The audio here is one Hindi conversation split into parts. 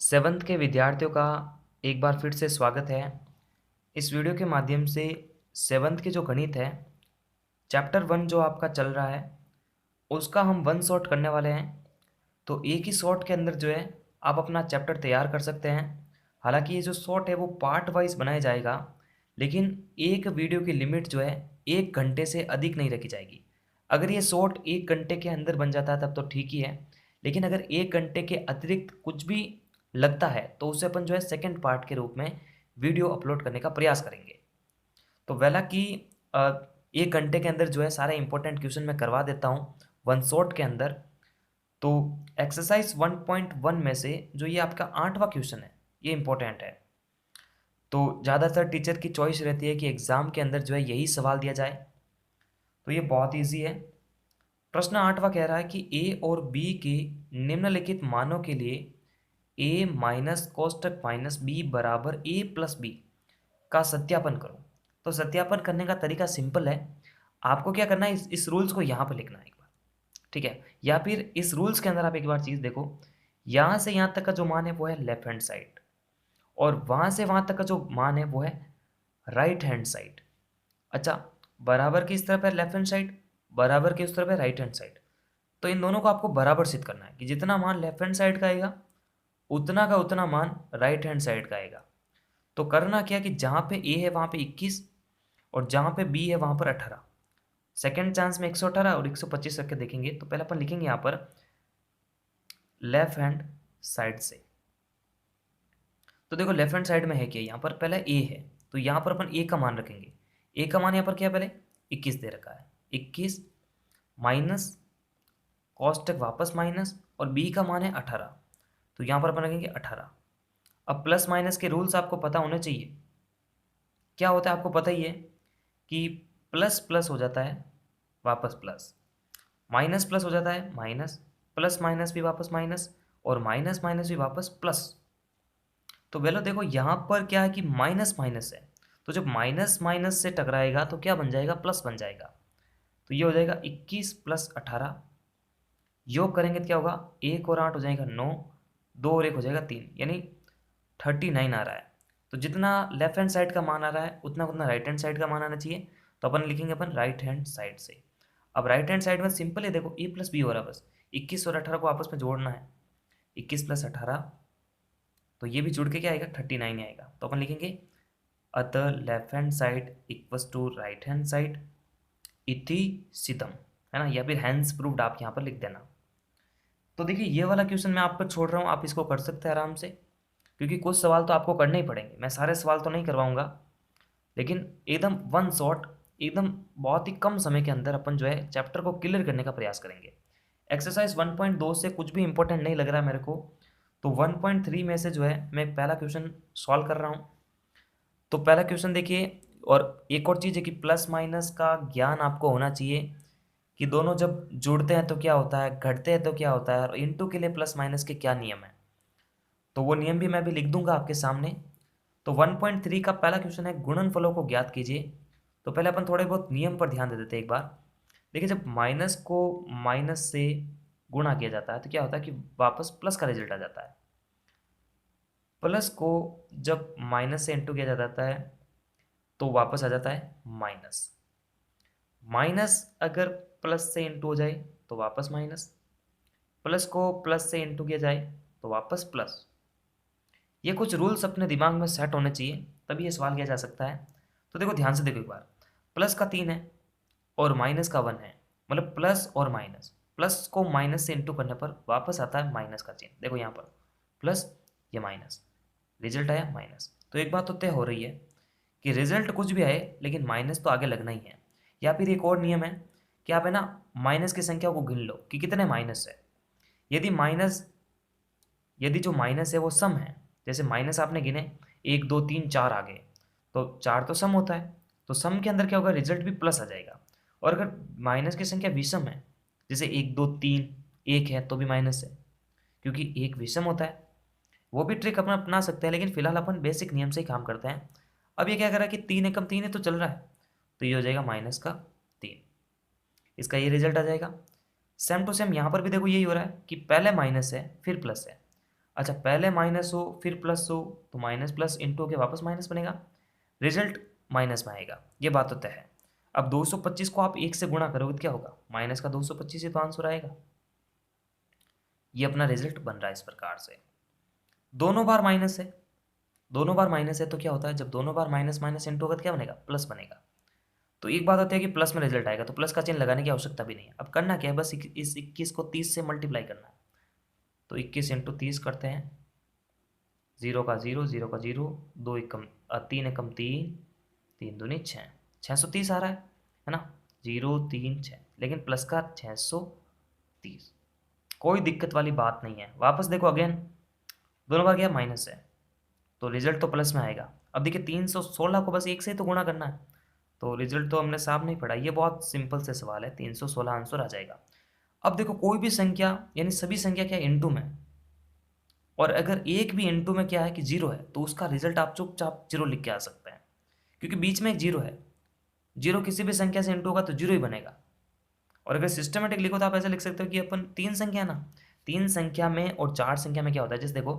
सेवन्थ के विद्यार्थियों का एक बार फिर से स्वागत है। इस वीडियो के माध्यम से सेवन्थ के जो गणित है चैप्टर 1 जो आपका चल रहा है उसका हम वन शॉट करने वाले हैं। तो एक ही शॉट के अंदर जो है आप अपना चैप्टर तैयार कर सकते हैं। हालांकि ये जो शॉट है वो पार्ट वाइज बनाया जाएगा, लेकिन एक वीडियो की लिमिट जो है 1 घंटे से अधिक नहीं रखी जाएगी। अगर ये शॉट 1 घंटे के अंदर बन जाता है तब तो ठीक ही है, लेकिन अगर 1 घंटे के अतिरिक्त कुछ भी लगता है तो उसे अपन जो है सेकंड पार्ट के रूप में वीडियो अपलोड करने का प्रयास करेंगे। तो वेला कि 1 घंटे के अंदर जो है सारे इंपॉर्टेंट क्वेश्चन मैं करवा देता हूँ वन शॉट के अंदर। तो एक्सरसाइज 1.1 में से जो ये आपका 8वां क्वेश्चन है ये इंपॉर्टेंट है। तो ज़्यादातर टीचर की चॉइस रहती है कि एग्ज़ाम के अंदर जो है यही सवाल दिया जाए, तो ये बहुत ईजी है। प्रश्न 8वां कह रहा है कि ए और बी के निम्नलिखित मानों के लिए ए माइनस कोष्टक माइनस बी बराबर ए प्लस बी का सत्यापन करो। तो सत्यापन करने का तरीका सिंपल है। आपको क्या करना है, इस रूल्स को यहाँ पर लिखना है एक बार, ठीक है। या फिर इस रूल्स के अंदर आप एक बार चीज़ देखो, यहाँ से यहाँ तक का जो मान है वो है लेफ्ट हैंड साइड, और वहाँ से वहाँ तक का जो मान है वो है राइट हैंड साइड। अच्छा, बराबर की इस तरफ है लेफ्ट हैंड साइड, बराबर की उस तरफ है राइट हैंड साइड। तो इन दोनों को आपको बराबर सिद्ध करना है कि जितना मान लेफ्ट हैंड साइड का आएगा उतना का उतना मान राइट हैंड साइड का आएगा। तो करना क्या कि जहाँ पे ए है वहाँ पे 21 और जहाँ पे बी है वहाँ पर 18। सेकेंड चांस में 118 और 125 रख के देखेंगे। तो पहले अपन लिखेंगे यहाँ पर लेफ्ट हैंड साइड से। तो देखो लेफ्ट हैंड साइड में है क्या, यहाँ पर पहले ए है तो यहाँ पर अपन ए का मान रखेंगे। ए का मान यहाँ पर क्या है, पहले 21 दे रखा है, 21 माइनस कॉस्टक वापस माइनस और बी का मान है 18, तो यहाँ पर अपन रखेंगे 18। अब प्लस माइनस के रूल्स आपको पता होने चाहिए। क्या होता है आपको पता ही है कि प्लस प्लस हो जाता है वापस प्लस, माइनस प्लस हो जाता है माइनस, प्लस माइनस भी वापस माइनस, और माइनस माइनस भी वापस प्लस। तो वेलो देखो यहाँ पर क्या है कि माइनस माइनस है, तो जब माइनस माइनस से टकराएगा तो क्या बन जाएगा, प्लस बन जाएगा। तो ये हो जाएगा 21 प्लस 18, योग करेंगे तो क्या होगा, 1 और 8 हो जाएगा 9, 2 और 1 हो जाएगा 3, यानी 39 आ रहा है। तो जितना लेफ्ट हैंड साइड का मान आ रहा है उतना उतना राइट हैंड साइड का मान आना चाहिए। तो अपन लिखेंगे अपन राइट हैंड साइड से। अब राइट हैंड साइड में सिंपल है, देखो ए प्लस बी हो रहा है, बस 21 और 18 को आपस में जोड़ना है, 21 प्लस 18, तो ये भी जुड़ के क्या आएगा 39 आएगा। तो अपन लिखेंगे अतः left hand side equals to right hand side इति सितम, है ना, या फिर हैंस प्रूव्ड आप यहाँ पर लिख देना। तो देखिए ये वाला क्वेश्चन मैं आप पर छोड़ रहा हूँ, आप इसको कर सकते हैं आराम से, क्योंकि कुछ सवाल तो आपको करने ही पड़ेंगे। मैं सारे सवाल तो नहीं करवाऊंगा, लेकिन एकदम वन शॉट, एकदम बहुत ही कम समय के अंदर अपन जो है चैप्टर को क्लियर करने का प्रयास करेंगे। एक्सरसाइज 1.2 से कुछ भी इंपॉर्टेंट नहीं लग रहा है मेरे को, तो 1.3 में से जो है मैं पहला क्वेश्चन सॉल्व कर रहा हूँ। तो पहला क्वेश्चन देखिए, और एक और चीज़ है कि प्लस माइनस का ज्ञान आपको होना चाहिए कि दोनों जब जुड़ते हैं तो क्या होता है, घटते हैं तो क्या होता है, और इनटू के लिए प्लस माइनस के क्या नियम है। तो वो नियम भी मैं भी लिख दूंगा आपके सामने। तो 1.3 का पहला क्वेश्चन है गुणनफलों को ज्ञात कीजिए। तो पहले अपन थोड़े बहुत नियम पर ध्यान दे देते हैं एक बार। देखिए जब माइनस को माइनस से गुणा किया जाता है तो क्या होता है कि वापस प्लस का रिजल्ट आ जाता है। प्लस को जब माइनस से इंटू किया जाता है तो वापस आ जाता है माइनस। माइनस अगर प्लस से इंटू हो जाए तो वापस माइनस, प्लस को प्लस से इंटू किया जाए तो वापस प्लस। ये कुछ रूल्स अपने दिमाग में सेट होने चाहिए तभी ये सवाल किया जा सकता है। तो देखो ध्यान से देखो एक बार, प्लस का 3 है और माइनस का 1 है, मतलब प्लस और माइनस, प्लस को माइनस से इंटू करने पर वापस आता है माइनस का चिन्ह। देखो यहाँ पर प्लस, ये माइनस, रिजल्ट आया माइनस। तो एक बात तो तय हो रही है कि रिजल्ट कुछ भी आए लेकिन माइनस तो आगे लगना ही है। या फिर एक और नियम है कि आप है ना माइनस की संख्या को गिन लो कि कितने माइनस है। यदि माइनस, यदि जो माइनस है वो सम है, जैसे माइनस आपने गिने 1 2 3 4 आ गए, तो 4 तो सम होता है, तो सम के अंदर क्या होगा, रिजल्ट भी प्लस आ जाएगा। और अगर माइनस की संख्या विषम है, जैसे 1 2 3 1 है तो भी माइनस है, क्योंकि एक विषम होता है। वो भी ट्रिक अपन अपना सकते हैं, लेकिन फिलहाल अपन बेसिक नियम से ही काम करते हैं। अब ये क्या कर रहा है कि 3 एकम 3 है तो चल रहा है, तो ये हो जाएगा माइनस का 3, इसका ये रिजल्ट आ जाएगा। सेम टू सेम यहाँ पर भी देखो यही हो रहा है कि पहले माइनस है फिर प्लस है, अच्छा, पहले माइनस हो फिर प्लस हो तो माइनस प्लस इंटू के वापस माइनस बनेगा, रिजल्ट माइनस में आएगा, ये बात तो तय है। अब 225 को आप 1 से गुणा करोगे तो क्या होगा, माइनस का 225 ही तो आंसर आएगा। ये अपना रिजल्ट बन रहा है इस प्रकार से। दोनों बार माइनस है, दोनों बार माइनस है तो क्या होता है, जब दोनों बार माइनस माइनस इंटू होगा तो क्या बनेगा, प्लस बनेगा। तो एक बात होती है कि प्लस में रिजल्ट आएगा तो प्लस का चिन्ह लगाने की आवश्यकता भी नहीं है। अब करना क्या है, बस इस 21 को 30 से मल्टीप्लाई करना है। तो 21 इंटू 30 करते हैं, 0 का 0, 0 का 0, 2 एकम 3 एकम 3, 3 दूनी 6, 630 आ रहा है ना, 0 3 6, लेकिन प्लस का 630, कोई दिक्कत वाली बात नहीं है। वापस देखो अगेन, दोनों बार क्या माइनस है तो रिजल्ट तो प्लस में आएगा। अब देखिए 316 को बस 1 से ही तो गुणा करना है, तो रिजल्ट तो हमने साफ नहीं पढ़ा। ये बहुत सिंपल से सवाल है, 316 आंसर आ जाएगा। अब देखो कोई भी संख्या यानी सभी संख्या क्या इनटू में, और अगर एक भी इनटू में क्या है कि जीरो है तो उसका रिजल्ट आप चुपचाप जीरो लिख के आ सकते हैं, क्योंकि बीच में एक जीरो है। जीरो किसी भी संख्या से इंटू होगा तो जीरो ही बनेगा। और अगर सिस्टमेटिक लिखो तो आप ऐसे लिख सकते हो कि अपन तीन संख्या ना, तीन संख्या में और चार संख्या में क्या होता है, जैसे देखो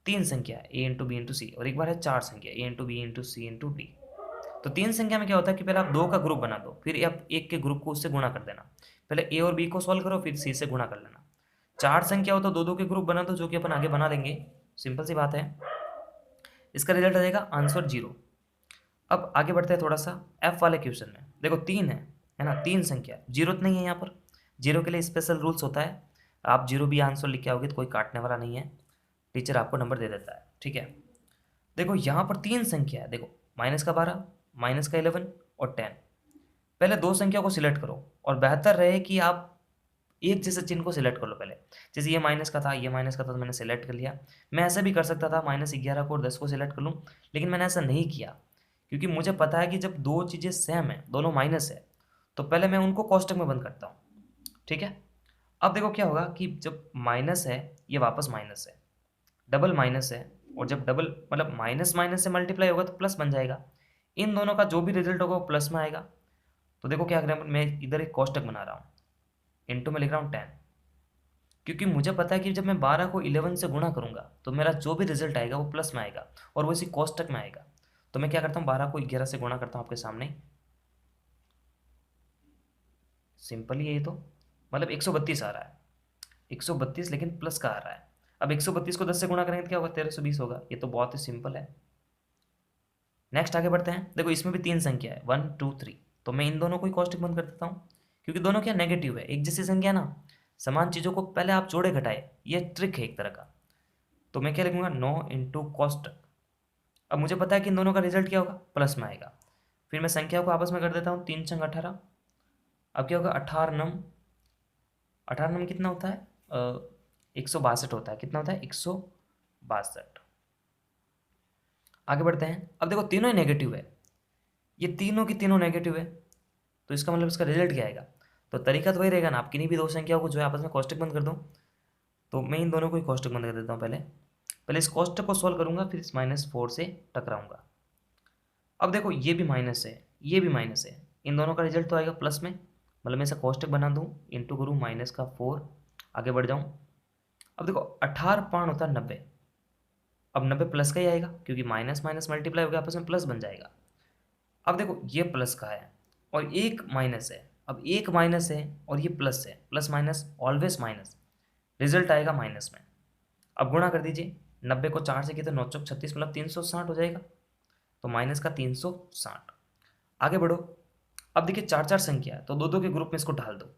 तीन संख्या है ए इंटू बी इंटू सी, और एक बार है चार संख्या ए इंटू बी इंटू सी इंटू डी। तो तीन संख्या में क्या होता है कि पहले आप दो का ग्रुप बना दो, फिर आप एक के ग्रुप को उससे गुणा कर देना, पहले ए और बी को सॉल्व करो फिर सी से गुणा कर लेना। चार संख्या हो तो दो दो के ग्रुप बना दो, जो कि अपन आगे बना देंगे, सिंपल सी बात है। इसका रिजल्ट आ जाएगा आंसर जीरो। अब आगे बढ़ते हैं थोड़ा सा एफ वाले क्वेश्चन में। देखो तीन है ना, तीन संख्या, जीरो तो नहीं है यहाँ पर, जीरो के लिए स्पेशल रूल्स होता है। आप जीरो भी आंसर लिख के आओगे तो कोई काटने वाला नहीं है, टीचर आपको नंबर दे देता है, ठीक है। देखो यहाँ पर तीन संख्या है, देखो माइनस का 12, माइनस का 11 और 10। पहले दो संख्या को सिलेक्ट करो, और बेहतर रहे कि आप एक जैसे चिन्ह को सिलेक्ट कर लो पहले। जैसे ये माइनस का था, ये माइनस का था, तो मैंने सेलेक्ट कर लिया। मैं ऐसे भी कर सकता था, -11 को और 10 को सिलेक्ट कर लूँ, लेकिन मैंने ऐसा नहीं किया, क्योंकि मुझे पता है कि जब दो चीज़ें सेम है, दोनों माइनस है, तो पहले मैं उनको कोष्टक में बंद करता हूँ, ठीक है। अब देखो क्या होगा कि जब माइनस है, ये वापस माइनस है, डबल माइनस है, और जब डबल मतलब माइनस माइनस से मल्टीप्लाई होगा तो प्लस बन जाएगा। इन दोनों का जो भी रिजल्ट होगा वो प्लस में आएगा। तो देखो क्या करें, मैं इधर एक कोष्टक बना रहा हूँ, इंटू में लिख रहा हूँ 10, क्योंकि मुझे पता है कि जब मैं 12 को 11 से गुणा करूंगा तो मेरा जो भी रिजल्ट आएगा वो प्लस में आएगा, और वो इसी कोष्टक में आएगा। तो मैं क्या करता हूँ, 12 को 11 से गुणा करता हूँ आपके सामने, सिंपल ही है ये तो, मतलब 132 आ रहा है, 132 लेकिन प्लस का आ रहा है। अब 132 को 10 से गुणा करेंगे तो क्या होगा, 1320 होगा। ये तो बहुत ही सिंपल है। नेक्स्ट आगे बढ़ते हैं। देखो इसमें भी तीन संख्या है, 1 2 3, तो मैं इन दोनों को ही कॉस्टिक बंद कर देता हूँ, क्योंकि दोनों क्या नेगेटिव है, एक जैसी संख्या ना, समान चीज़ों को पहले आप जोड़े घटाए, ये ट्रिक है एक तरह का। तो मैं क्या लिखूंगा, 9 इंटू कॉस्टक। अब मुझे पता है कि इन दोनों का रिजल्ट क्या होगा, प्लस में आएगा। फिर मैं संख्या को आपस में कर देता हूँ, 3 छंग 18। अब क्या होगा, 18 नम, 18 नम कितना होता है, 162 होता है। कितना होता है, 162। आगे बढ़ते हैं। अब देखो तीनों ही नेगेटिव है, ये तीनों की तीनों नेगेटिव है, तो इसका मतलब इसका रिजल्ट क्या आएगा। तो तरीका तो वही रहेगा ना, आप किन्हीं भी दो संख्याओं को जो है आपस में कॉस्टक बंद कर दो। तो मैं इन दोनों को ही कॉस्टक बंद कर देता हूँ। पहले पहले इस कॉस्टक को सॉल्व करूंगा, फिर इस -4 से टकराऊंगा। अब देखो ये भी माइनस है, ये भी माइनस है, इन दोनों का रिजल्ट तो आएगा प्लस में, मतलब मैं इसे कॉस्टक बना दूँ, इंटू करूँ -4, आगे बढ़ जाऊँ। अब देखो 18 होता है 90, अब 90 प्लस का ही आएगा, क्योंकि माइनस माइनस मल्टीप्लाई हो गया आपस में प्लस बन जाएगा। अब देखो ये प्लस का है और एक माइनस है, अब एक माइनस है और ये प्लस है, plus minus always minus, result आएगा माइनस में। अब गुणा कर दीजिए, 90 को 4 से किया तो 9 चौक 36, मतलब 360 हो जाएगा, तो माइनस का 360। आगे बढ़ो। अब देखिए चार चार संख्या है, तो दो दो के ग्रुप में इसको ढाल दो।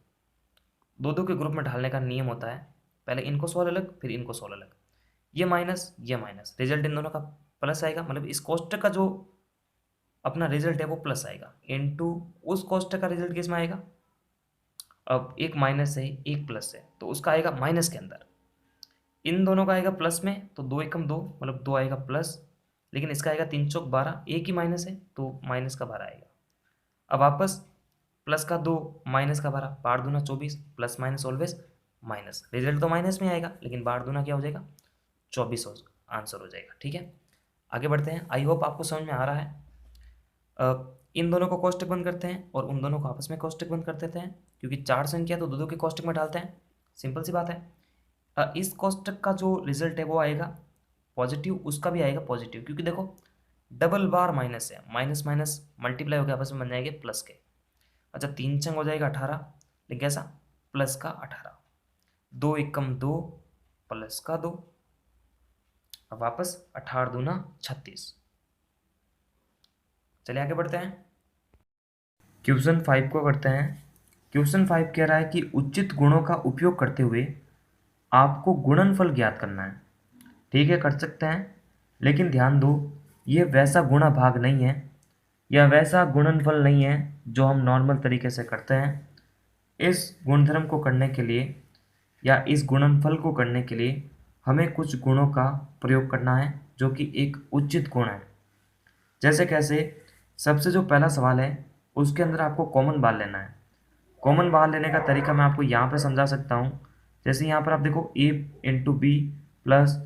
दो दो के ग्रुप में ढालने का नियम होता है, पहले इनको सोल्व अलग फिर इनको सोल्व अलग, ये माइनस, रिजल्ट इन दोनों का प्लस आएगा, मतलब इस कोष्टक का जो अपना रिजल्ट है वो प्लस आएगा, इनटू उस कोष्टक का रिजल्ट किस में आएगा। अब एक माइनस है एक प्लस है, तो उसका आएगा माइनस के अंदर, इन दोनों का आएगा प्लस में, तो 2 एकम 2, मतलब 2 आएगा प्लस, लेकिन इसका आएगा 3 चौक 12, एक ही माइनस है तो माइनस का 12 आएगा। अब वापस प्लस का 2 माइनस का 12, बार दूना 24, plus minus always minus, result तो माइनस में आएगा लेकिन बार दूना क्या हो जाएगा, 24 आंसर हो जाएगा, ठीक है। आगे बढ़ते हैं। आई होप आपको समझ में आ रहा है। इन दोनों को कोष्टक बंद करते हैं और उन दोनों को आपस में कोष्टक बंद कर देते हैं, क्योंकि चार संख्या तो दो दो के कोष्टक में डालते हैं, सिंपल सी बात है। इस कोष्टक का जो रिजल्ट है वो आएगा पॉजिटिव, उसका भी आएगा पॉजिटिव, क्योंकि देखो डबल बार माइनस है, माइनस माइनस मल्टीप्लाई होकर आपस में बन जाएंगे प्लस के। अच्छा, तीन छंग हो जाएगा 18, लेकिन कैसा, प्लस का 18, दो एकम दो, प्लस का दो, अब वापस 18 दूना 36। चलिए आगे बढ़ते हैं, क्वेश्चन 5 को करते हैं। क्वेश्चन 5 कह रहा है कि उचित गुणों का उपयोग करते हुए आपको गुणनफल ज्ञात करना है। ठीक है, कर सकते हैं, लेकिन ध्यान दो, ये वैसा गुणा भाग नहीं है या वैसा गुणनफल नहीं है जो हम नॉर्मल तरीके से करते हैं। इस गुणधर्म को करने के लिए या इस गुणनफल को करने के लिए हमें कुछ गुणों का प्रयोग करना है जो कि एक उचित गुण है। जैसे कैसे, सबसे जो पहला सवाल है उसके अंदर आपको कॉमन बाहर लेना है। कॉमन बाहर लेने का तरीका मैं आपको यहाँ पे समझा सकता हूँ। जैसे यहाँ पर आप देखो a into B plus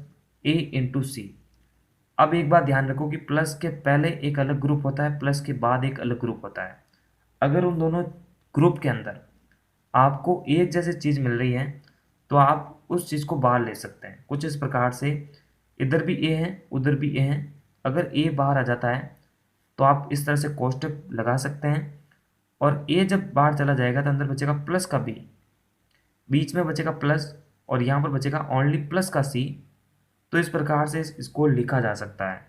A into C. अब एक बात ध्यान रखो कि प्लस के पहले एक अलग ग्रुप होता है, प्लस के बाद एक अलग ग्रुप होता है। अगर उन दोनों ग्रुप के अंदर आपको एक जैसी चीज़ मिल रही है तो आप उस चीज़ को बाहर ले सकते हैं कुछ इस प्रकार से। इधर भी ए है उधर भी ए है, अगर ए बाहर आ जाता है तो आप इस तरह से कोष्टक लगा सकते हैं, और ए जब बाहर चला जाएगा तो अंदर बचेगा प्लस का बी, बीच में बचेगा प्लस, और यहाँ पर बचेगा ओनली प्लस का सी। तो इस प्रकार से इसको लिखा जा सकता है।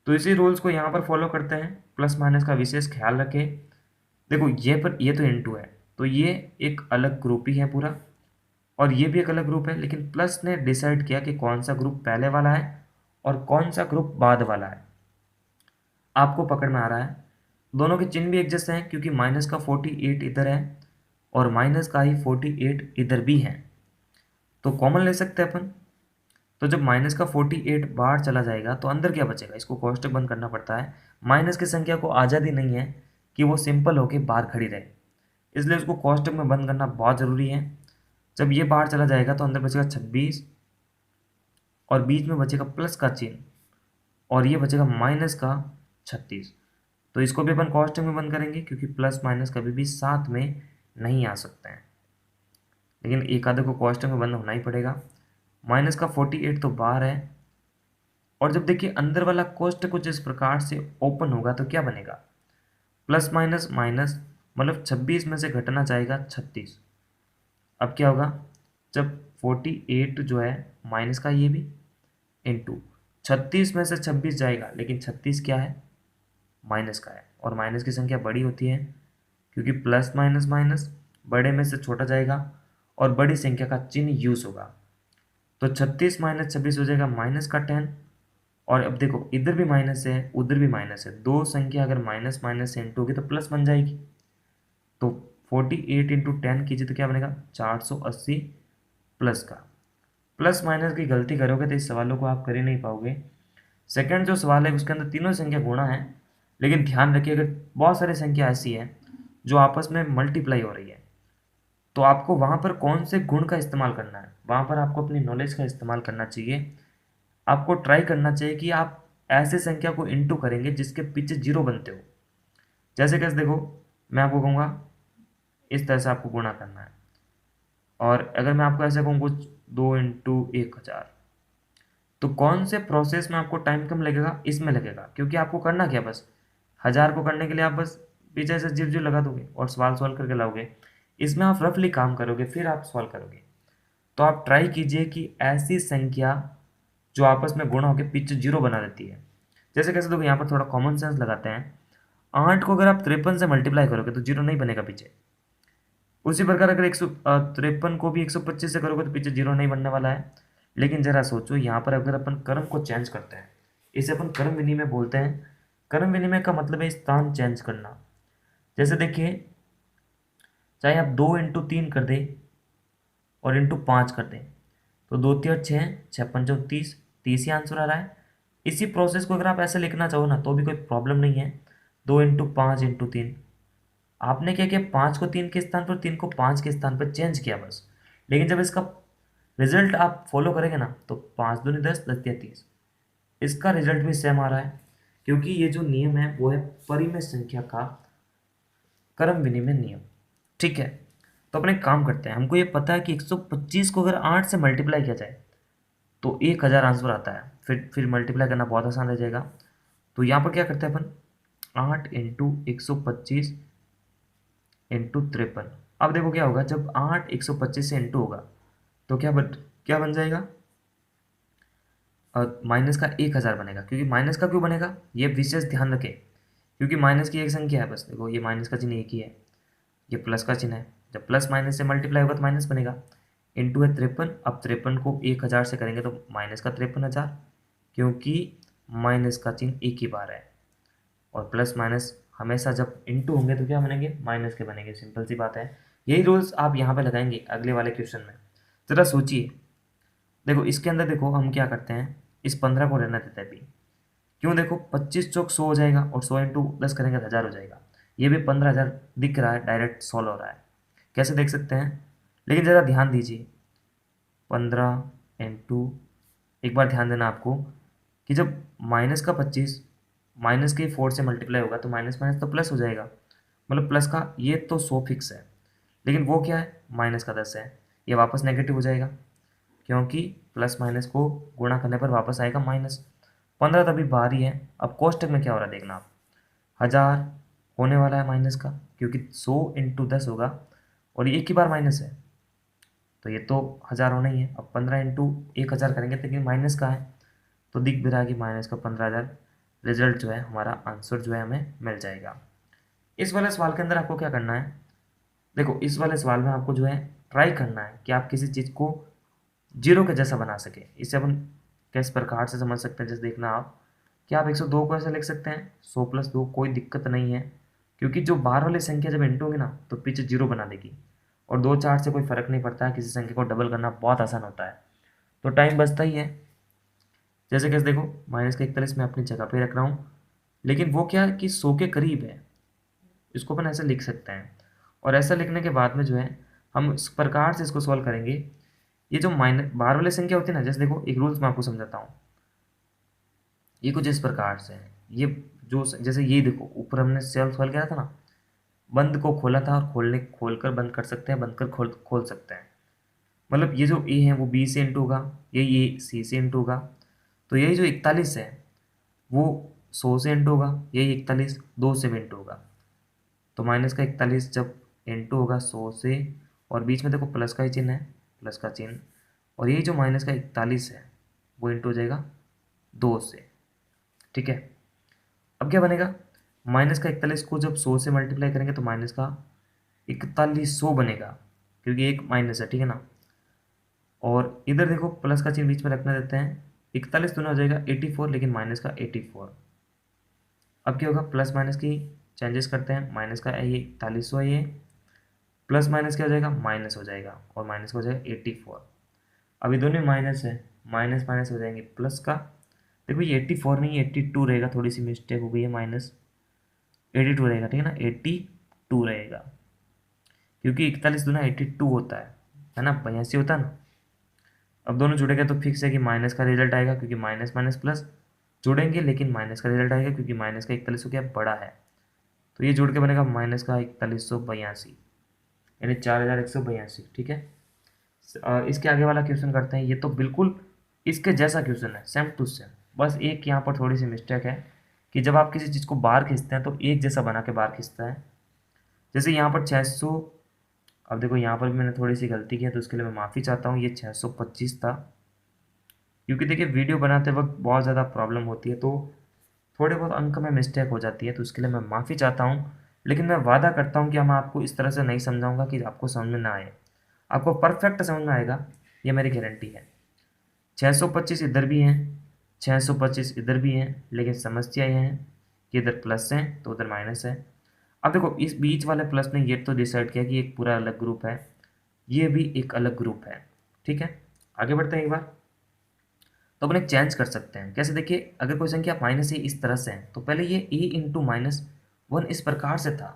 तो इसी रूल्स को यहाँ पर फॉलो करते हैं, प्लस माइनस का विशेष ख्याल रखें। देखो ये तो इनटू है, तो ये एक अलग ग्रुप ही है पूरा, और ये भी एक अलग ग्रुप है, लेकिन प्लस ने डिसाइड किया कि कौन सा ग्रुप पहले वाला है और कौन सा ग्रुप बाद वाला है। आपको पकड़ में आ रहा है, दोनों के चिन्ह भी एक जैसे हैं क्योंकि माइनस का 48 इधर है और माइनस का ही 48 इधर भी है, तो कॉमन ले सकते हैं अपन। तो जब माइनस का 48 बाहर चला जाएगा तो अंदर क्या बचेगा, इसको कोष्टक बंद करना पड़ता है। माइनस की संख्या को आज़ादी नहीं है कि वो सिंपल होके बाहर खड़ी रहे, इसलिए उसको कोष्टक में बंद करना बहुत ज़रूरी है। जब ये बाहर चला जाएगा तो अंदर बचेगा 26 और बीच में बचेगा प्लस का चिन्ह, और ये बचेगा माइनस का 36। तो इसको भी अपन कोष्टक में बंद करेंगे क्योंकि प्लस माइनस कभी भी साथ में नहीं आ सकते हैं, लेकिन एक आधे को कोष्टक में बंद होना ही पड़ेगा। माइनस का 48 तो बाहर है, और जब देखिए अंदर वाला कोष्टक कुछ इस प्रकार से ओपन होगा तो क्या बनेगा, प्लस माइनस माइनस, मतलब 26 में से घटना चाहेगा 36। अब क्या होगा, जब 48 जो है माइनस का ये भी इंटू 36 में से 26 जाएगा, लेकिन 36 क्या है, माइनस का है, और माइनस की संख्या बड़ी होती है क्योंकि प्लस माइनस माइनस बड़े में से छोटा जाएगा और बड़ी संख्या का चिन्ह यूज होगा। तो 36 माइनस 26 हो जाएगा माइनस का 10, और अब देखो इधर भी माइनस है उधर भी माइनस है, दो संख्या अगर माइनस माइनस से इंटू होगी तो प्लस बन जाएगी। तो 48 इंटू 10 कीजिए तो क्या बनेगा, 480 प्लस का। प्लस माइनस की गलती करोगे तो इस सवालों को आप कर ही नहीं पाओगे। सेकंड जो सवाल है उसके अंदर तीनों संख्या गुणा है, लेकिन ध्यान रखिए अगर बहुत सारी संख्या ऐसी है जो आपस में मल्टीप्लाई हो रही है तो आपको वहाँ पर कौन से गुण का इस्तेमाल करना है, वहाँ पर आपको अपनी नॉलेज का इस्तेमाल करना चाहिए। आपको ट्राई करना चाहिए कि आप ऐसे संख्या को इंटू करेंगे जिसके पीछे जीरो बनते हो। जैसे कैसे, देखो मैं आपको कहूँगा इस तरह से आपको गुणा करना है, और अगर मैं आपको ऐसे कहूँ कुछ 2 इंटू 1000, तो कौन से प्रोसेस में आपको टाइम कम लगेगा, इसमें लगेगा, क्योंकि आपको करना क्या, बस 1000 को करने के लिए आप बस पीछे से जीरो जीरो लगा दोगे और सवाल सॉल्व करके लाओगे। इसमें आप रफली काम करोगे फिर आप सॉल्व करोगे। तो आप ट्राई कीजिए कि ऐसी संख्या जो आपस में गुणा होकर पीछे जीरो बना देती है। जैसे कैसे, देखो यहाँ पर थोड़ा कॉमन सेंस लगाते हैं। 8 को अगर आप 53 से मल्टीप्लाई करोगे तो जीरो नहीं बनेगा पीछे। उसी प्रकार अगर 153 को भी 125 से करोगे तो पीछे जीरो नहीं बनने वाला है। लेकिन जरा सोचो यहाँ पर अगर अपन क्रम को चेंज करते हैं, इसे अपन क्रम विनिमय बोलते हैं। क्रम विनिमय का मतलब है स्थान चेंज करना। जैसे देखिए, चाहे आप 2 इंटू 3 कर दें और इंटू 5 कर दें तो 2 तिया 6, 6 पंचो 30, 30 ही आंसर आ रहा है। इसी प्रोसेस को अगर आप ऐसे लिखना चाहो ना तो भी कोई प्रॉब्लम नहीं है। 2 इंटू 5 इंटू 3, आपने क्या किया, 5 को 3 के स्थान पर 3 को 5 के स्थान पर चेंज किया बस। लेकिन जब इसका रिजल्ट आप फॉलो करेंगे ना तो 5 दूनी 10, 10 तिया 30, इसका रिजल्ट भी सेम आ रहा है, क्योंकि ये जो नियम है वो है परिमेय संख्या का क्रम विनिमय नियम। ठीक है, तो तो अपने काम करते हैं, हमको ये पता है कि 125 को अगर 8 से मल्टीप्लाई किया जाए तो 1000 आंसर आता है। फिर मल्टीप्लाई करना बहुत आसान रह जाएगा। तो यहाँ पर क्या करते हैं अपन, 8 इंटू 125 इंटू 53। अब देखो क्या होगा, जब 8 125 से इंटू होगा तो क्या बन जाएगा, और माइनस का 1000 बनेगा। क्योंकि माइनस का क्यों बनेगा, ये विशेष ध्यान रखें, क्योंकि माइनस की एक संख्या है बस। देखो ये माइनस का चिन्ह एक ही है, ये प्लस का चिन्ह है। जब प्लस माइनस से मल्टीप्लाई होगा तो माइनस बनेगा। इंटू है 53, अब 53 को 1000 से करेंगे तो माइनस का 53,000, क्योंकि माइनस का चिन्ह एक ही बार है। और प्लस माइनस हमेशा जब इंटू होंगे तो क्या बनेंगे, माइनस के बनेंगे। सिंपल सी बात है। यही रूल्स आप यहाँ पे लगाएंगे अगले वाले क्वेश्चन में। ज़रा सोचिए, देखो इसके अंदर देखो हम क्या करते हैं, इस 15 को रहना देते हैं अभी। क्यों, देखो 25 चौक 100 हो जाएगा और 100 इंटू 10 करेंगे तो 1000 हो जाएगा। ये भी 15,000 दिख रहा है, डायरेक्ट सॉल्व हो रहा है। कैसे देख सकते हैं, लेकिन ज़रा ध्यान दीजिए, 15 इंटू, एक बार ध्यान देना आपको कि जब माइनस का 25 माइनस के 4 से मल्टीप्लाई होगा तो माइनस माइनस तो प्लस हो जाएगा। मतलब प्लस का ये तो 100 फिक्स है, लेकिन वो क्या है, माइनस का 10 है। ये वापस नेगेटिव हो जाएगा, क्योंकि प्लस माइनस को गुणा करने पर वापस आएगा माइनस। 15 तभी बाहर ही है। अब कोष्टक में क्या हो रहा है देखना आप, 1000 होने वाला है माइनस का, क्योंकि 100 इंटू 10 होगा और ये एक ही बार माइनस है तो ये तो 1000 होना ही है। अब 15 इंटू 1000 करेंगे तो लेकिन माइनस का है, तो दिख भी रहा है कि माइनस का 15,000। रिजल्ट जो है हमारा आंसर जो है हमें मिल जाएगा। इस वाले सवाल के अंदर आपको क्या करना है, देखो इस वाले सवाल में आपको जो है ट्राई करना है कि आप किसी चीज़ को जीरो के जैसा बना सके। इससे अपन किस प्रकार से समझ सकते हैं, जैसे देखना आप कि आप 102 को ऐसे लिख सकते हैं, 100 प्लस 2, कोई दिक्कत नहीं है। क्योंकि जो बाहर वाली संख्या जब इंटू होगी ना तो पीछे जीरो बना देगी, और 2 4 से कोई फर्क नहीं पड़ता है। किसी संख्या को डबल करना बहुत आसान होता है, तो टाइम बचता ही है। जैसे कैसे देखो, माइनस का 41 मैं अपनी जगह पे रख रहा हूँ, लेकिन वो क्या है कि 100 के करीब है, इसको अपन ऐसे लिख सकते हैं। और ऐसा लिखने के बाद में जो है हम इस प्रकार से इसको सॉल्व करेंगे। ये जो माइनस बाहर वाली संख्या होती है ना, जैसे देखो एक रूल्स मैं आपको समझाता हूँ। ये कुछ इस प्रकार से है, ये जो जैसे ये देखो ऊपर हमने सेल्फ सॉल्व किया था ना, बंद को खोला था और खोल कर बंद कर सकते हैं, बंद कर खोल सकते हैं। मतलब ये जो ए है वो बी से इंटू होगा, ये सी से इंटू होगा। तो यही जो 41 है वो 100 से इंटू होगा, यही 41 2 से भी इंटू होगा। तो माइनस का 41 जब इंटू होगा 100 से, और बीच में देखो प्लस का ही चिन्ह है, प्लस का चिन्ह, और यही जो माइनस का 41 है वो इंटू हो जाएगा 2 से। ठीक है, अब क्या बनेगा, माइनस का 41 को जब 100 से मल्टीप्लाई करेंगे तो माइनस का 4100 बनेगा, क्योंकि एक माइनस है, ठीक है ना। और इधर देखो प्लस का चिन्ह बीच में रखना देते हैं, 41 दूना हो जाएगा 84, लेकिन माइनस का 84। अब क्या होगा, प्लस माइनस की चेंजेस करते हैं, माइनस का ये 4100 है, ये प्लस माइनस क्या हो जाएगा, माइनस हो जाएगा, और माइनस का हो जाएगा 84। अभी दोनों माइनस है, माइनस माइनस हो जाएंगे प्लस का। देखो ये 84 नहीं 82 रहेगा, थोड़ी सी मिस्टेक हो गई है, माइनस 82 रहेगा, ठीक है ना, 82 रहेगा, क्योंकि 41 दूना 82 होता है ना, 82 होता है ना। अब दोनों जुड़ेगा तो फिक्स है कि माइनस का रिजल्ट आएगा, क्योंकि माइनस माइनस प्लस जुड़ेंगे, लेकिन माइनस का रिजल्ट आएगा क्योंकि माइनस का 41 क्या बड़ा है। तो ये जुड़ के बनेगा माइनस का 4182, यानी 4182, ठीक है। इसके आगे वाला क्वेश्चन करते हैं। ये तो बिल्कुल इसके जैसा क्वेश्चन है, सेम टू सेम। बस एक यहाँ पर थोड़ी सी मिस्टेक है कि जब आप किसी चीज़ को बाहर खींचते हैं तो एक जैसा बना के बाहर खींचता है। जैसे यहाँ पर 600, अब देखो यहाँ पर भी मैंने थोड़ी सी गलती की है तो उसके लिए मैं माफ़ी चाहता हूँ। ये 625 था, क्योंकि देखिए वीडियो बनाते वक्त बहुत ज़्यादा प्रॉब्लम होती है, तो थोड़े बहुत अंक में मिस्टेक हो जाती है, तो उसके लिए मैं माफ़ी चाहता हूँ। लेकिन मैं वादा करता हूँ कि मैं आपको इस तरह से नहीं समझाऊंगा कि आपको समझ में ना आए, आपको परफेक्ट समझ में आएगा, ये मेरी गारंटी है। 625 इधर भी हैं, 625 इधर भी हैं, लेकिन समस्या यह है कि इधर प्लस है तो उधर माइनस है। अब देखो इस बीच वाले प्लस ने ये तो डिसाइड किया कि एक पूरा अलग ग्रुप है, ये भी एक अलग ग्रुप है, ठीक है। आगे बढ़ते हैं एक बार, तो अपन एक चेंज कर सकते हैं। कैसे, देखिए अगर कोई संख्या माइनस ए इस तरह से है तो पहले ये ए इंटू -1 इस प्रकार से था,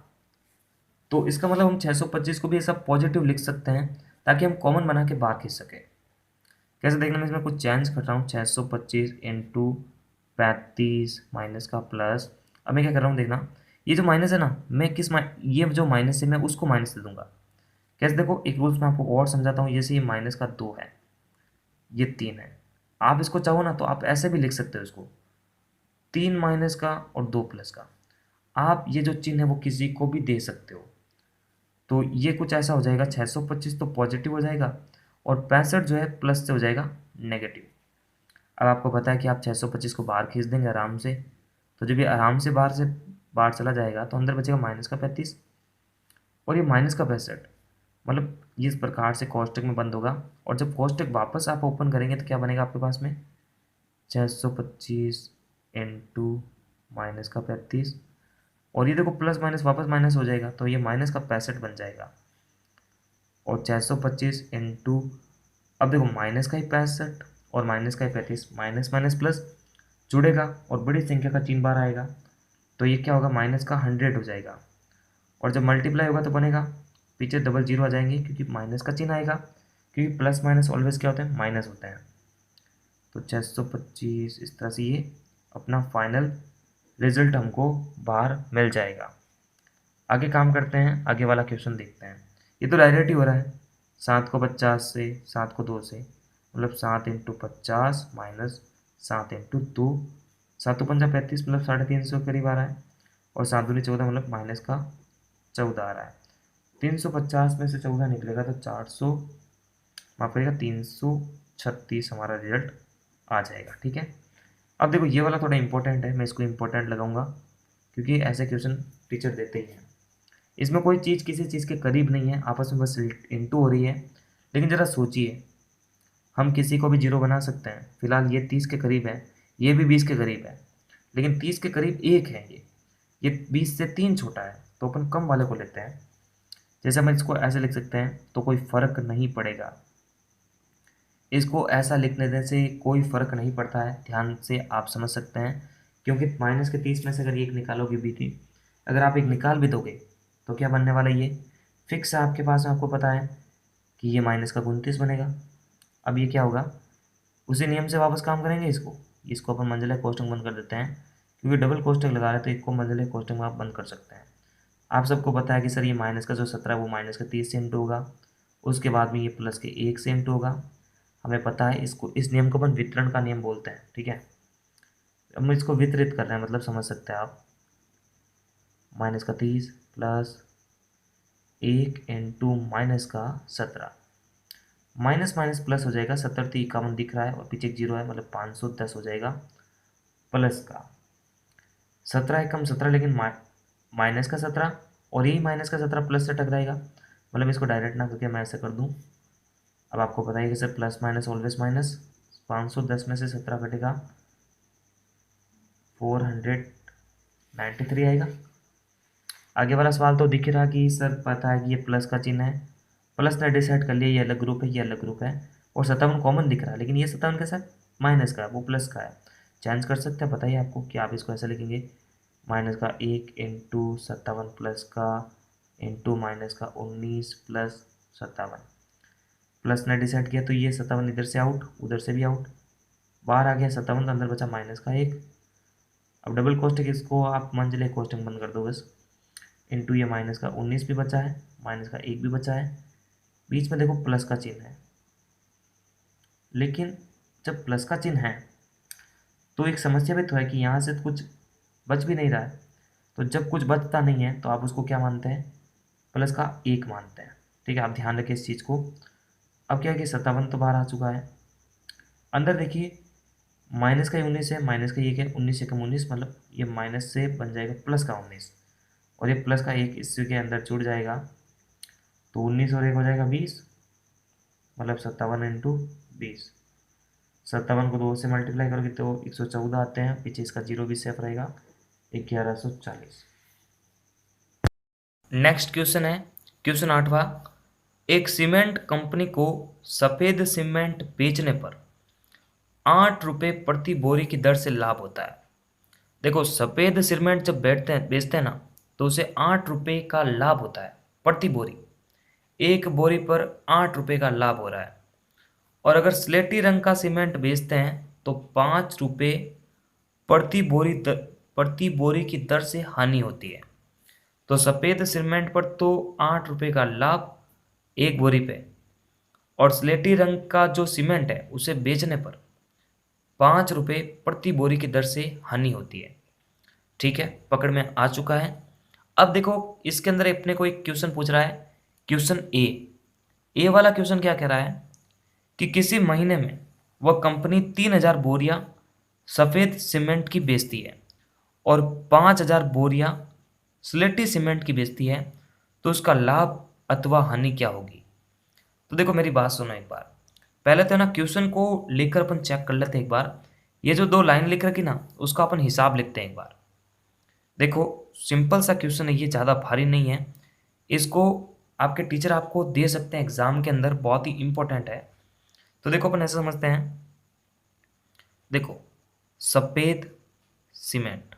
तो इसका मतलब हम 625 को भी ऐसा पॉजिटिव लिख सकते हैं ताकि हम कॉमन बना के बाहर खींच सके। कैसे देखना, मैं इसमें कुछ चेंज कर रहा हूँ, 625 इंटू 35 माइनस का प्लस। अब मैं क्या कर रहा हूँ देखना, ये जो माइनस है ना, मैं ये जो माइनस है मैं उसको माइनस दे दूंगा। कैसे देखो, एक रूल्स मैं आपको और समझाता हूँ। जैसे ये माइनस का 2 है, ये 3 है, आप इसको चाहो ना तो आप ऐसे भी लिख सकते हो इसको, 3 माइनस का और 2 प्लस का। आप ये जो चिन्ह है वो किसी को भी दे सकते हो। तो ये कुछ ऐसा हो जाएगा, 625 तो पॉजिटिव हो जाएगा और 65 जो है प्लस से हो जाएगा नेगेटिव। अब आपको पता है कि आप 625 को बाहर खींच देंगे आराम से, तो जब ये आराम से बाहर चला जाएगा तो अंदर बचेगा माइनस का 35 और ये माइनस का 65। मतलब ये इस प्रकार से कोष्टक में बंद होगा, और जब कोष्टक वापस आप ओपन करेंगे तो क्या बनेगा आपके पास में, 625 इंटू माइनस का 35, और ये देखो प्लस माइनस वापस माइनस हो जाएगा तो ये माइनस का 65 बन जाएगा। और 625 इंटू, अब देखो माइनस का ही 65 और माइनस का ही 35, माइनस माइनस प्लस जुड़ेगा और बड़ी संख्या का चिन्ह बाहर आएगा, तो ये क्या होगा, माइनस का 100 हो जाएगा। और जब मल्टीप्लाई होगा तो बनेगा, पीछे डबल जीरो आ जाएंगे क्योंकि माइनस का चिन्ह आएगा, क्योंकि प्लस माइनस ऑलवेज क्या होते हैं, माइनस होते हैं। तो 625 इस तरह से ये अपना फाइनल रिजल्ट हमको बाहर मिल जाएगा। आगे काम करते हैं, आगे वाला क्वेश्चन देखते हैं। ये तो डायरेक्ट ही हो रहा है, 7 को 50 से, 7 को 2 से, मतलब 7 इंटू 50 माइनस 7 इंटू 2, 7 तो 5 35, मतलब 350 के करीब आ रहा है, और 7 दूनी 14, मतलब माइनस का 14 आ रहा है। 350 में से 14 निकलेगा तो 400, माफ करिएगा 336 हमारा रिजल्ट आ जाएगा। ठीक है, अब देखो ये वाला थोड़ा इंपॉर्टेंट है, मैं इसको इंपॉर्टेंट लगाऊंगा क्योंकि ऐसे क्वेश्चन टीचर देते ही हैं। इसमें कोई चीज़ किसी चीज़ के करीब नहीं है, आपस में बस इंटू हो रही है। लेकिन ज़रा सोचिए, हम किसी को भी जीरो बना सकते हैं। फिलहाल ये 30 के करीब है, ये भी 20 के करीब है, लेकिन 30 के करीब एक है ये 20 से 3 छोटा है, तो अपन कम वाले को लेते हैं। जैसे हम इसको ऐसे लिख सकते हैं तो कोई फ़र्क नहीं पड़ेगा, इसको ऐसा लिखने देने से कोई फ़र्क नहीं पड़ता है, ध्यान से आप समझ सकते हैं। क्योंकि माइनस के 30 में से अगर एक निकालोगे भी थी, अगर आप एक निकाल भी दोगे तो क्या बनने वाला, ये फिक्स है आपके पास में, आपको पता है कि ये माइनस का 29 बनेगा। अब ये क्या होगा, उसी नियम से वापस काम करेंगे, इसको अपन मंजिला कोष्टक बंद कर देते हैं, क्योंकि डबल कोष्टक लगा रहे हैं तो एक को मंजिला कोष्टक में आप बंद कर सकते हैं। आप सबको पता है कि सर ये माइनस का जो 17 है वो माइनस का 30 से इंटू होगा, उसके बाद में ये प्लस के 1 से इंटू होगा। हमें पता है इसको, इस नियम को अपन वितरण का नियम बोलते हैं। ठीक है, अब हम इसको वितरित कर रहे हैं, मतलब समझ सकते हैं आप, माइनस का 30 प्लस 1 इंटू माइनस का 17, माइनस माइनस प्लस हो जाएगा, 70 तो 51 दिख रहा है और पीछे एक जीरो है, मतलब 510 हो जाएगा प्लस का 17 एकम 17, लेकिन माइनस का 17 और यही माइनस का 17 प्लस से टकराएगा, मतलब इसको डायरेक्ट ना करके मैं ऐसे कर दूं। अब आपको पता है कि sir plus minus always minus, 510 में से 17 कटेगा 493 आएगा। आगे वाला सवाल तो दिख रहा कि सर पता है कि ये प्लस का चिन्ह है, प्लस ने डिसाइड कर लिया ये अलग ग्रुप है, ये अलग ग्रुप है, और 57 कॉमन दिख रहा है, लेकिन ये 57 के साथ माइनस का है, वो प्लस का है। चेंज कर सकते हैं, बताइए आपको कि आप इसको ऐसे लिखेंगे, माइनस का 1 इंटू 57 प्लस का इंटू माइनस का 19 प्लस 57, प्लस ने डिसाइड किया तो ये 57 इधर से आउट, उधर से भी आउट, बाहर आ गया 57, तो अंदर बचा माइनस का 1। अब डबल कोष्टक, इसको आप मंजिले कोष्टक बंद कर दो बस, इंटू ये माइनस का 19 भी बचा है, माइनस का 1 भी बचा है, बीच में देखो प्लस का चिन्ह है। लेकिन जब प्लस का चिन्ह है तो एक समस्या भी तो है कि यहाँ से कुछ बच भी नहीं रहा है, तो जब कुछ बचता नहीं है तो आप उसको क्या मानते हैं, प्लस का 1 मानते हैं। ठीक है, आप ध्यान रखें इस चीज़ को। अब क्या है कि 57 तो बाहर आ चुका है, अंदर देखिए माइनस का 19 है, माइनस का 1 है, 19 एकम 19, मतलब ये माइनस से बन जाएगा प्लस का 19, और ये प्लस का 1 इसके अंदर जुड़ जाएगा, तो 19 और 1 हो जाएगा 20, मतलब 57 इंटू 20। 57 को 2 से मल्टीप्लाई करोगे तो 114 आते हैं, पीछे इसका जीरो भी सेफ रहेगा, 1140। नेक्स्ट क्वेश्चन है क्वेश्चन 8वां, एक सीमेंट कंपनी को सफ़ेद सीमेंट बेचने पर 8 रुपये प्रति बोरी की दर से लाभ होता है। देखो सफ़ेद सीमेंट जब बेचते हैं ना, तो उसे 8 रुपये का लाभ होता है प्रति बोरी, एक बोरी पर 8 रुपये का लाभ हो रहा है। और अगर स्लेटी रंग का सीमेंट बेचते हैं तो 5 रुपये प्रति बोरी की दर से हानि होती है। तो सफ़ेद सीमेंट पर तो 8 रुपये का लाभ, एक बोरी पे, और स्लेटी रंग का जो सीमेंट है उसे बेचने पर 5 रुपये प्रति बोरी की दर से हानि होती है। ठीक है, पकड़ में आ चुका है। अब देखो इसके अंदर अपने को एक क्वेश्चन पूछ रहा है, क्वेश्चन ए वाला क्वेश्चन क्या कह रहा है कि किसी महीने में वह कंपनी 3,000 बोरियां सफ़ेद सीमेंट की बेचती है और 5,000 बोरियां स्लेटी सीमेंट की बेचती है, तो उसका लाभ अथवा हानि क्या होगी। तो देखो मेरी बात सुनो एक बार, पहले तो ना क्वेश्चन को लेकर अपन चेक कर लेते हैं एक बार। ये जो 2 लाइन लिख रखी ना उसका अपन हिसाब लिखते हैं एक बार। देखो सिंपल सा क्वेश्चन है ये, ज़्यादा भारी नहीं है। इसको आपके टीचर आपको दे सकते हैं एग्जाम के अंदर, बहुत ही इंपॉर्टेंट है। तो देखो अपन ऐसे समझते हैं, देखो सफ़ेद सीमेंट।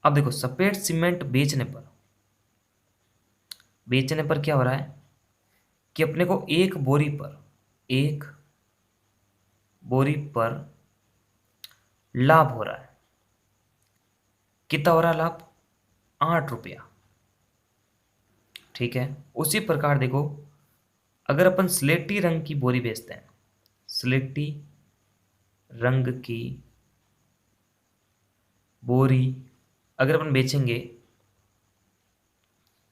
अब देखो सफ़ेद सीमेंट बेचने पर क्या हो रहा है कि अपने को एक बोरी पर लाभ हो रहा है। कितना हो रहा है लाभ? 8 रुपया। ठीक है, उसी प्रकार देखो अगर अपन स्लेटी रंग की बोरी बेचते हैं, स्लेटी रंग की बोरी अगर अपन बेचेंगे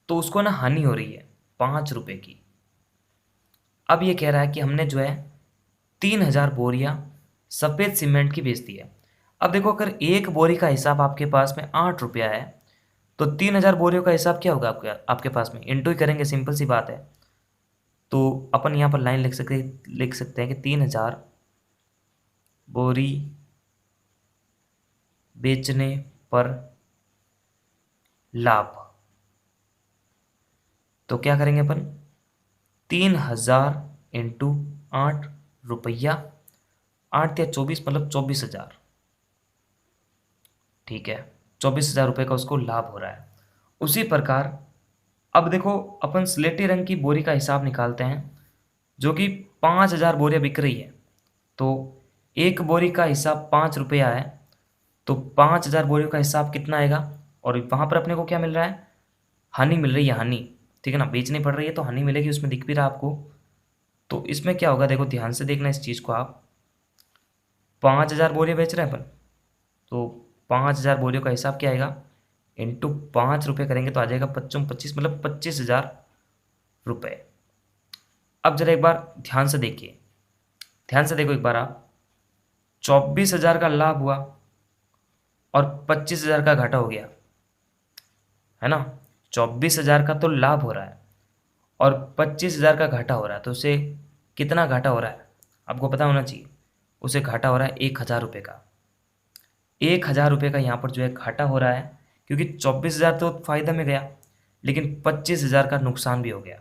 तो उसको ना हानि हो रही है 5 रुपये की। अब ये कह रहा है कि हमने जो है 3,000 बोरियां सफ़ेद सीमेंट की बेच दी है। अब देखो अगर एक बोरी का हिसाब आपके पास में 8 रुपया है, तो 3,000 बोरियों का हिसाब क्या होगा आपके पास में, इंटू ही करेंगे, सिंपल सी बात है। तो अपन यहाँ पर लाइन लिख सकते हैं कि 3,000 बोरी बेचने पर लाभ। तो क्या करेंगे अपन, 3,000 इंटू 8 रुपया, 8 या 24 मतलब 24,000। ठीक है, 24,000 रुपये का उसको लाभ हो रहा है। उसी प्रकार अब देखो अपन स्लेटी रंग की बोरी का हिसाब निकालते हैं, जो कि 5,000 बोरियां बिक रही है। तो एक बोरी का हिसाब 5 रुपया है, तो 5,000 बोरियों का हिसाब कितना आएगा, और वहाँ पर अपने को क्या मिल रहा है, हानि मिल रही है, हानि। ठीक है ना, बेचनी पड़ रही है तो हानि मिलेगी, उसमें दिख भी रहा है आपको। तो इसमें क्या होगा, देखो ध्यान से देखना इस चीज़ को आप। 5,000 बोरियां बेच रहे हैं अपन, तो 5,000 बोरियों का हिसाब क्या आएगा, इंटू 5 रुपये करेंगे तो आ जाएगा 25 मतलब 25,000 रुपये। अब जरा एक बार ध्यान से देखिए, ध्यान से देखो एक बार आप, 24,000 का लाभ हुआ और 25,000 का घाटा हो गया, है ना। 24,000 का तो लाभ हो रहा है और 25,000 का घाटा हो रहा है, तो उसे कितना घाटा हो रहा है आपको पता होना चाहिए। उसे घाटा हो रहा है 1,000 रुपये का। 1,000 रुपये का यहाँ पर जो है घाटा हो रहा है, क्योंकि 24,000 तो फायदा में गया, लेकिन 25,000 का नुकसान भी हो गया।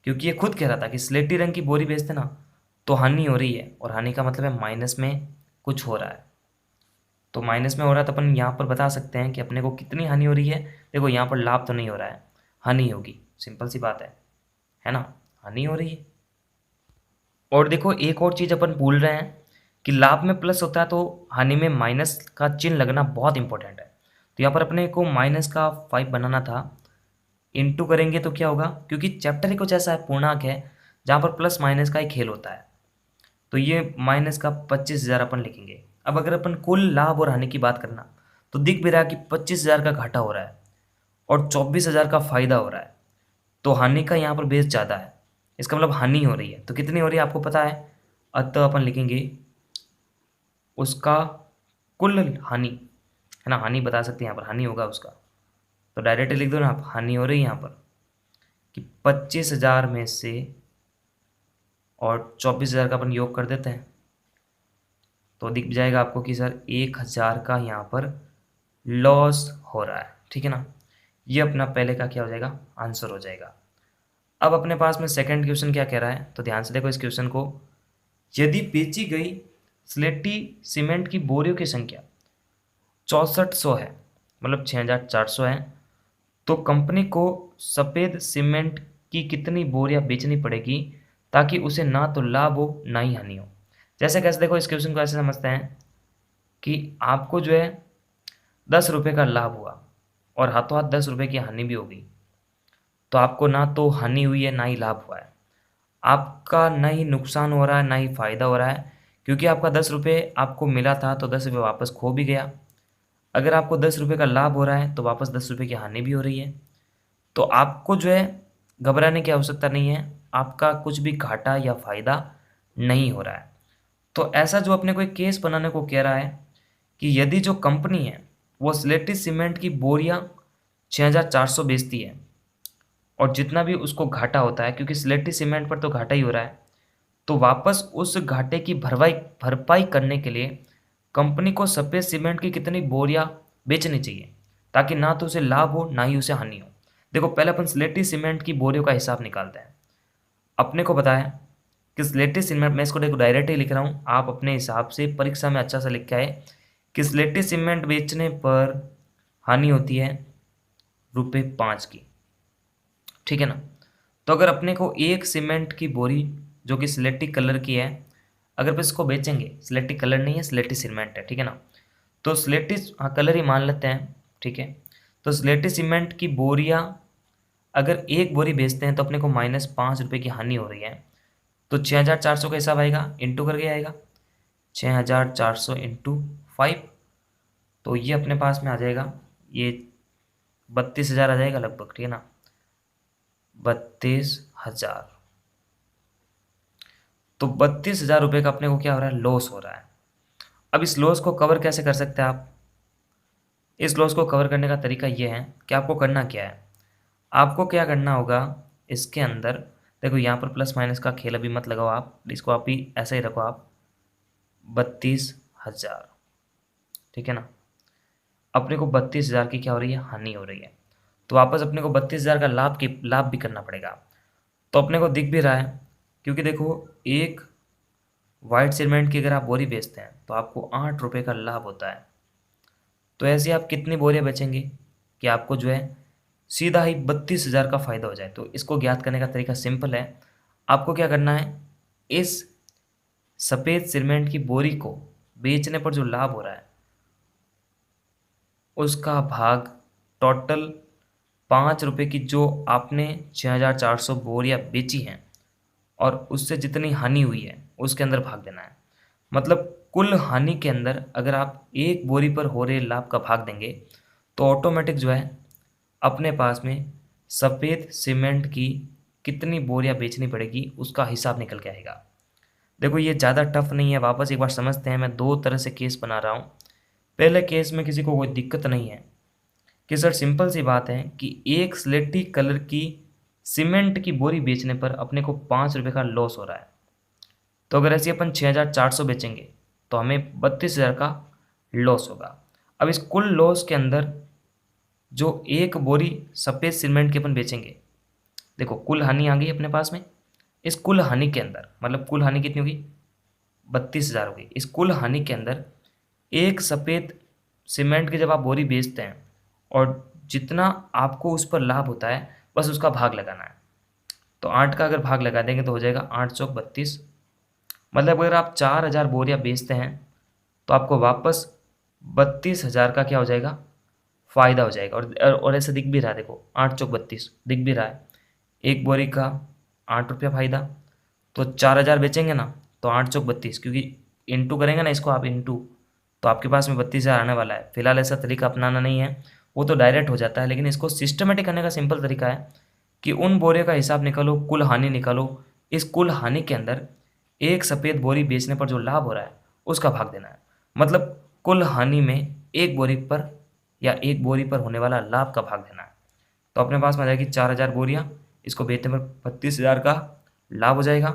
क्योंकि ये खुद कह रहा था कि स्लेटी रंग की बोरी बेचते ना तो हानि हो रही है, और हानि का मतलब है माइनस में कुछ हो रहा है। तो माइनस में हो रहा है तो अपन यहाँ पर बता सकते हैं कि अपने को कितनी हानि हो रही है। देखो यहाँ पर लाभ तो नहीं हो रहा है, हानि होगी, सिंपल सी बात है ना, हानि हो रही है। और देखो एक और चीज़ अपन भूल रहे हैं कि लाभ में प्लस होता है तो हानि में माइनस का चिन्ह लगना बहुत इंपॉर्टेंट है। तो यहाँ पर अपने को माइनस का 5 बनाना था, इंटू करेंगे तो क्या होगा, क्योंकि चैप्टर ही कुछ ऐसा है, पूर्णांक है, जहाँ पर प्लस माइनस का ही खेल होता है। तो ये माइनस का 25,000 अपन लिखेंगे। अब अगर अपन कुल लाभ और हानि की बात करना, तो दिख भी रहा है कि 25,000 का घाटा हो रहा है और 24,000 का फायदा हो रहा है। तो हानि का यहाँ पर बेस ज़्यादा है, इसका मतलब हानि हो रही है। तो कितनी हो रही है आपको पता है, अतः अपन लिखेंगे उसका कुल हानि, है ना, हानि बता सकते हैं यहाँ पर, हानि होगा उसका। तो डायरेक्ट लिख दो ना आप, हानि हो रही है यहाँ पर कि 25,000 में से और 24,000 का अपन योग कर देते हैं, तो दिख जाएगा आपको कि सर 1,000 का यहाँ पर लॉस हो रहा है। ठीक है ना, ये अपना पहले का क्या हो जाएगा, आंसर हो जाएगा। अब अपने पास में सेकंड क्वेश्चन क्या कह रहा है, तो ध्यान से देखो इस क्वेश्चन को। यदि बेची गई स्लेटी सीमेंट की बोरियों की संख्या 6400 है, मतलब 6,400 है, तो कंपनी को सफ़ेद सीमेंट की कितनी बोरियां बेचनी पड़ेगी ताकि उसे ना तो लाभ हो ना ही हानि हो। जैसे कैसे, देखो इस क्वेश्चन को ऐसे समझते हैं कि आपको जो है 10 रुपये का लाभ हुआ और हाथों हाथ 10 रुपये की हानि भी होगी। तो आपको ना तो हानि हुई है ना ही लाभ हुआ है। आपका ना ही नुकसान हो रहा है ना ही फ़ायदा हो रहा है, क्योंकि आपका 10 रुपये आपको मिला था तो 10 रुपये वापस खो भी गया। अगर आपको 10 रुपये का लाभ हो रहा है तो वापस 10 रुपये की हानि भी हो रही है। तो आपको जो है घबराने की आवश्यकता नहीं है, आपका कुछ भी घाटा या फ़ायदा नहीं हो रहा है। तो ऐसा जो अपने को एक केस बनाने को कह रहा है कि यदि जो कंपनी है वो स्लेटी सीमेंट की बोरियां 6,400 बेचती है और जितना भी उसको घाटा होता है, क्योंकि स्लेटी सीमेंट पर तो घाटा ही हो रहा है, तो वापस उस घाटे की भरपाई करने के लिए कंपनी को सफ़ेद सीमेंट की कितनी बोरियां बेचनी चाहिए, ताकि ना तो उसे लाभ हो ना ही उसे हानि हो। देखो, पहले अपन स्लेटी सीमेंट की बोरियों का हिसाब निकालते हैं। अपने को पता है कि स्लेटी सीमेंट, मैं इसको देखो डायरेक्ट ही लिख रहा हूँ, आप अपने हिसाब से परीक्षा में अच्छा सा लिख के आए कि स्लेटी सीमेंट बेचने पर हानि होती है ₹5 की। ठीक है ना? तो अगर अपने को एक सीमेंट की बोरी जो कि स्लेटी कलर की है, अगर बस इसको बेचेंगे, स्लेटी कलर नहीं है, स्लेटी सीमेंट है, ठीक है ना? तो स्लेटी, हाँ कलर ही मान लेते हैं, ठीक है। तो स्लेटी सीमेंट की बोरियां अगर एक बोरी बेचते हैं तो अपने को -5 रुपये की हानि हो रही है। तो 6,400 का हिसाब आएगा, इंटू करके आएगा, 6,400 इंटू 5, तो ये अपने पास में आ जाएगा, ये 32,000 आ जाएगा लगभग, ठीक है ना? 32,000। तो 32,000 रुपये का अपने को क्या हो रहा है, लॉस हो रहा है। अब इस लॉस को कवर कैसे कर सकते हैं आप? इस लॉस को कवर करने का तरीका ये है कि आपको करना क्या है, आपको क्या करना होगा इसके अंदर। देखो, यहाँ पर प्लस माइनस का खेल अभी मत लगाओ आप, इसको आप ही ऐसा ही रखो आप, 32,000, ठीक है ना? अपने को 32,000 की क्या हो रही है, हानि हो रही है। तो वापस अपने को 32,000 का लाभ भी करना पड़ेगा। तो अपने को दिख भी रहा है, क्योंकि देखो, एक वाइट सीमेंट की अगर आप बोरी बेचते हैं तो आपको 8 रुपये का लाभ होता है। तो ऐसे आप कितनी बोरियां बेचेंगे कि आपको जो है सीधा ही 32,000 का फ़ायदा हो जाए? तो इसको ज्ञात करने का तरीका सिंपल है। आपको क्या करना है, इस सफ़ेद सीमेंट की बोरी को बेचने पर जो लाभ हो रहा है उसका भाग टोटल 5 रुपये की जो आपने 6,400 बोरियां बेची हैं और उससे जितनी हानि हुई है उसके अंदर भाग देना है। मतलब कुल हानि के अंदर अगर आप एक बोरी पर हो रहे लाभ का भाग देंगे तो ऑटोमेटिक जो है अपने पास में सफ़ेद सीमेंट की कितनी बोरियां बेचनी पड़ेगी उसका हिसाब निकल के आएगा। देखो, ये ज़्यादा टफ नहीं है, वापस एक बार समझते हैं। मैं दो तरह से केस बना रहा हूँ। पहले केस में किसी को कोई दिक्कत नहीं है कि सर सिंपल सी बात है कि एक स्लेटी कलर की सीमेंट की बोरी बेचने पर अपने को 5 रुपये का लॉस हो रहा है। तो अगर ऐसे अपन 6,400 बेचेंगे तो हमें 32,000 का लॉस होगा। अब इस कुल लॉस के अंदर जो एक बोरी सफ़ेद सीमेंट की अपन बेचेंगे, देखो कुल हानि आ गई अपने पास में। इस कुल हानि के अंदर, मतलब कुल हानि कितनी होगी, 32,000 हो गई। इस कुल हानि के अंदर एक सफ़ेद सीमेंट की जब आप बोरी बेचते हैं और जितना आपको उस पर लाभ होता है बस उसका भाग लगाना है। तो 8 का अगर भाग लगा देंगे तो हो जाएगा 8 चौक 32। मतलब अगर आप 4,000 बोरियां बेचते हैं तो आपको वापस 32,000 का क्या हो जाएगा, फ़ायदा हो जाएगा। और ऐसा दिख भी रहा है, देखो 8 चौक 32 दिख भी रहा है। एक बोरी का 8 रुपया फ़ायदा, तो 4,000 बेचेंगे ना तो 8 चौक 32, क्योंकि इंटू करेंगे ना इसको आप, इंटू, तो आपके पास में 32,000 आने वाला है। फिलहाल ऐसा तरीका अपनाना नहीं है, वो तो डायरेक्ट हो जाता है। लेकिन इसको सिस्टमेटिक करने का सिंपल तरीका है कि उन बोरे का हिसाब निकालो, कुल हानि निकालो। इस कुल हानि के अंदर एक सफ़ेद बोरी बेचने पर जो लाभ हो रहा है उसका भाग देना है। मतलब कुल हानि में एक बोरी पर या एक बोरी पर होने वाला लाभ का भाग देना है। तो अपने पास में आ जाएगी 4,000 बोरियाँ, इसको बेचने पर 32,000 का लाभ हो जाएगा,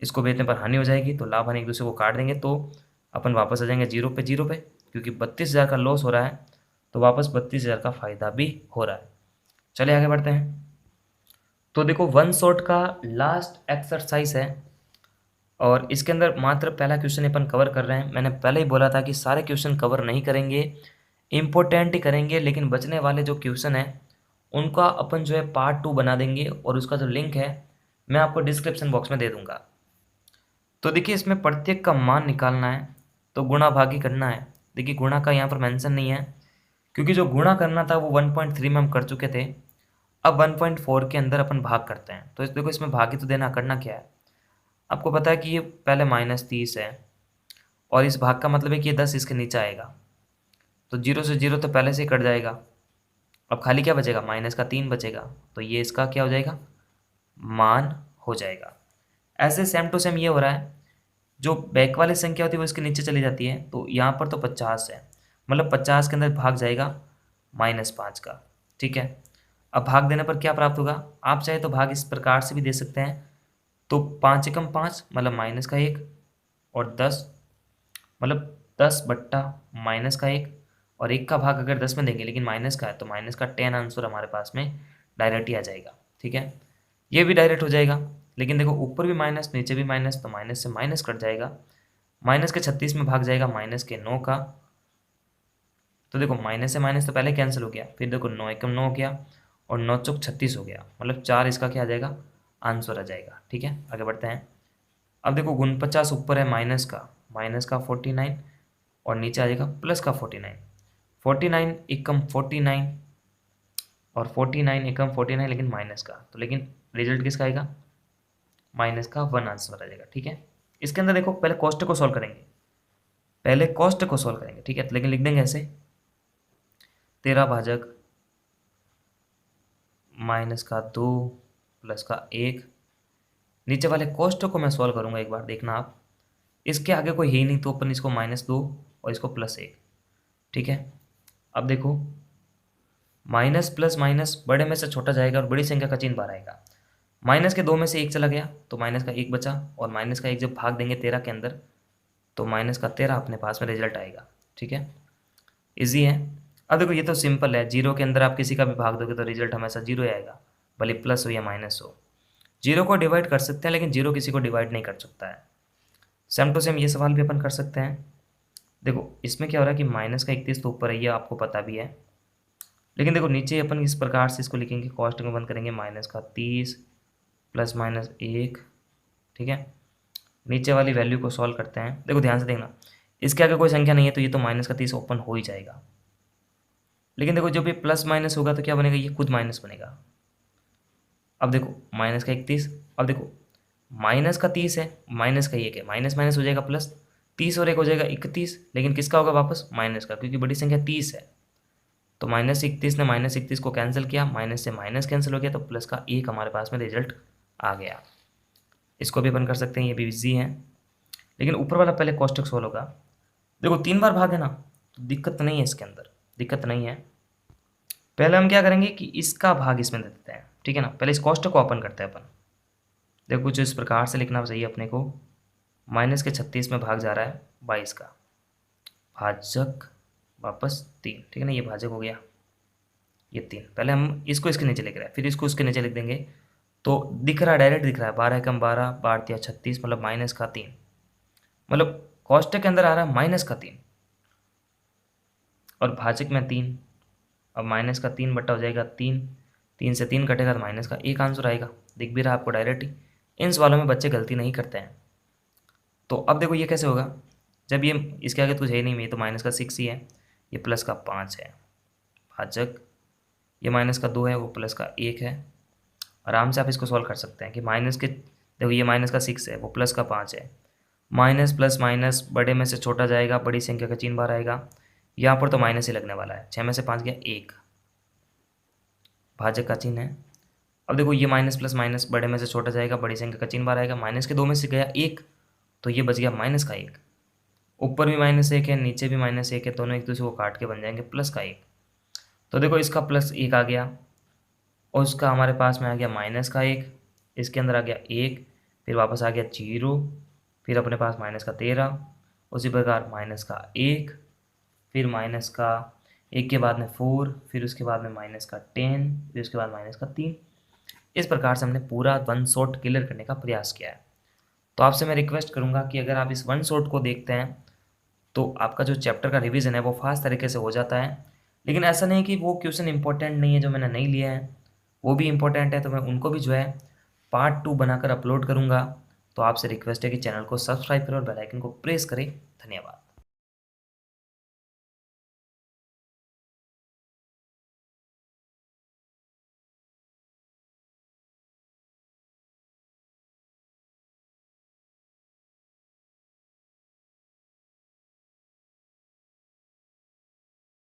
इसको बेचने पर हानि हो जाएगी। तो लाभ हानि एक दूसरे को काट देंगे तो अपन वापस आ जाएंगे जीरो पे जीरो पे, क्योंकि 32,000 का लॉस हो रहा है तो वापस 32,000 का फ़ायदा भी हो रहा है। चलिए आगे बढ़ते हैं। तो देखो, वन शॉट का लास्ट एक्सरसाइज है और इसके अंदर मात्र पहला क्वेश्चन अपन कवर कर रहे हैं। मैंने पहले ही बोला था कि सारे क्वेश्चन कवर नहीं करेंगे, इम्पोर्टेंट ही करेंगे, लेकिन बचने वाले जो क्वेश्चन है उनका अपन जो है पार्ट 2 बना देंगे और उसका जो लिंक है मैं आपको डिस्क्रिप्शन बॉक्स में दे दूंगा। तो देखिए, इसमें प्रत्येक का मान निकालना है तो गुणा भागी करना है। देखिए, गुणा का यहाँ पर मेंशन नहीं है क्योंकि जो गुणा करना था वो 1.3 में हम कर चुके थे। अब 1.4 के अंदर अपन भाग करते हैं, तो देखो इसमें भाग ही तो देना, करना क्या है, आपको पता है कि ये पहले -30 है और इस भाग का मतलब है कि ये 10 इसके नीचे आएगा, तो 0 से 0 तो पहले से ही कट जाएगा। अब खाली क्या बचेगा, -3 बचेगा, तो ये इसका क्या हो जाएगा, मान हो जाएगा। ऐसे सेम टू सेम ये हो रहा है, जो बैक वाली संख्या होती है वो इसके नीचे चली जाती है, तो यहाँ पर तो 50 है, मतलब 50 के अंदर भाग जाएगा -5 का, ठीक है। अब भाग देने पर क्या प्राप्त होगा, आप चाहे तो भाग इस प्रकार से भी दे सकते हैं, तो 5 एकम 5 मतलब -1 और 10 मतलब 10/-1 और 1 का भाग अगर 10 में देंगे लेकिन माइनस का है तो माइनस का 10 आंसर हमारे पास में डायरेक्ट ही आ जाएगा, ठीक है। ये भी डायरेक्ट हो जाएगा, लेकिन देखो ऊपर भी माइनस नीचे भी माइनस, तो माइनस से माइनस कट जाएगा, माइनस के 36 में भाग जाएगा माइनस के 9 का, तो देखो माइनस से माइनस तो पहले कैंसिल हो गया, फिर देखो 9 एकम 9 हो गया और 9 चौक 36 हो गया, मतलब 4 इसका क्या आ जाएगा, आंसर आ जाएगा, ठीक है। आगे बढ़ते हैं। अब देखो 49 ऊपर है माइनस का 49 और नीचे आ जाएगा प्लस का 49, 49 एकम 49 और 49 एकम 49 लेकिन माइनस का, तो लेकिन रिजल्ट किसका आएगा, -1 आंसर आ जाएगा, ठीक है। इसके अंदर देखो पहले कॉस्ट को सॉल्व करेंगे, ठीक है, तो लेकिन लिख देंगे ऐसे 13 भाजक -2 प्लस का 1, नीचे वाले कॉस्ट को मैं सॉल्व करूंगा, एक बार देखना आप, इसके आगे कोई है ही नहीं तो अपन इसको -2 और इसको +1, ठीक है। अब देखो माइनस प्लस माइनस बड़े में से छोटा जाएगा और बड़ी संख्या का चिन्ह बाहर आएगा, माइनस के 2 में से 1 चला गया तो माइनस का 1 बचा, और माइनस का 1 जब भाग देंगे 13 के अंदर तो माइनस का 13 अपने पास में रिजल्ट आएगा, ठीक है। इजी है। अब देखो ये तो सिंपल है, 0 के अंदर आप किसी का भी भाग दोगे तो रिजल्ट हमेशा 0 ही आएगा, भले प्लस हो या माइनस हो। 0 को डिवाइड कर सकते हैं लेकिन 0 किसी को डिवाइड नहीं कर सकता है। सेम टू सेम ये सवाल भी अपन कर सकते हैं। देखो इसमें क्या हो रहा है कि माइनस का 31 तो ऊपर है, ये आपको पता भी है, लेकिन देखो नीचे अपन इस प्रकार से इसको लिखेंगे, कॉस्ट में बंद करेंगे -30 +-1, ठीक है। नीचे वाली वैल्यू को सॉल्व करते हैं, देखो ध्यान से देखना, इसके आगे कोई संख्या नहीं है तो ये तो -30 ओपन हो ही जाएगा, लेकिन देखो जब ये प्लस माइनस होगा तो क्या बनेगा, ये खुद माइनस बनेगा। अब देखो माइनस का 31, अब देखो माइनस का 30 है, माइनस का 1 है, माइनस माइनस हो जाएगा प्लस, 30 और 1 हो जाएगा 31, लेकिन किसका होगा वापस, माइनस का, क्योंकि बड़ी संख्या 30 है, तो -31 ने -31 को कैंसिल किया, माइनस से माइनस कैंसिल हो गया, तो प्लस का 1 हमारे पास में रिजल्ट आ गया। इसको भी अपन कर सकते हैं, ये भी इजी है, लेकिन ऊपर वाला पहले कॉस्टिक सोल्व होगा। देखो 3 बार भाग है ना, तो दिक्कत नहीं है, इसके अंदर दिक्कत नहीं है। पहले हम क्या करेंगे कि इसका भाग इसमें दे देते हैं, ठीक है ना, पहले इस कॉस्ट को ओपन करते हैं अपन। देखो कुछ इस प्रकार से लिखना चाहिए अपने को, माइनस के 36 में भाग जा रहा है 22 का, भाजक वापस 3, ठीक है ना, ये भाजक हो गया, ये 3, पहले हम इसको इसके नीचे लिख रहे हैं, फिर इसको उसके नीचे लिख देंगे, तो दिख रहा है, डायरेक्ट दिख रहा है, 12 एकम 12, 12 36 मतलब -3, मतलब कॉस्ट के अंदर आ रहा है -3 और भाजक में 3, अब -3 बटा हो जाएगा 3, 3 से 3 कटेगा तो -1 आंसर आएगा, दिख भी रहा है आपको डायरेक्ट ही। इन सवालों में बच्चे गलती नहीं करते हैं। तो अब देखो ये कैसे होगा, जब ये इसके आगे तो कुछ है ही नहीं, ये तो -6 ही है, ये +5 है, भाजक ये -2 है, वो +1 है। आराम से आप इसको सॉल्व कर सकते हैं कि माइनस के, देखो ये -6 है, वो +5 है, माइनस प्लस माइनस बड़े में से छोटा जाएगा, बड़ी संख्या का चिन्ह बाहर आएगा, यहाँ पर तो माइनस ही लगने वाला है, 6 में से 5 गया 1, भाजक का चिन्ह है। अब देखो ये माइनस प्लस माइनस बड़े में से छोटा जाएगा, बड़ी संख्या का चिन्ह बाहर आएगा, माइनस के 2 में से गया 1, तो ये बच गया -1, ऊपर भी -1 है, नीचे भी -1 है, दोनों एक दूसरे को काट के बन जाएंगे +1, तो देखो इसका +1 आ गया और उसका हमारे पास में आ गया -1, इसके अंदर आ गया 1, फिर वापस आ गया 0, फिर अपने पास -13, उसी प्रकार -1, फिर -1 के बाद में 4, फिर उसके बाद में -10, फिर उसके बाद -3। इस प्रकार से हमने पूरा 1 शॉट क्लियर करने का प्रयास किया है। तो आपसे मैं रिक्वेस्ट करूंगा कि अगर आप इस 1 शॉट को देखते हैं तो आपका जो चैप्टर का रिवीजन है वो फास्ट तरीके से हो जाता है। लेकिन ऐसा नहीं कि वो क्वेश्चन इंपॉर्टेंट नहीं है जो मैंने नहीं लिया है, वो भी इंपॉर्टेंट है, तो मैं उनको भी जो है पार्ट 2 बनाकर अपलोड करूँगा। तो आपसे रिक्वेस्ट है कि चैनल को सब्सक्राइब करें और बेल आइकन को प्रेस करें। धन्यवाद।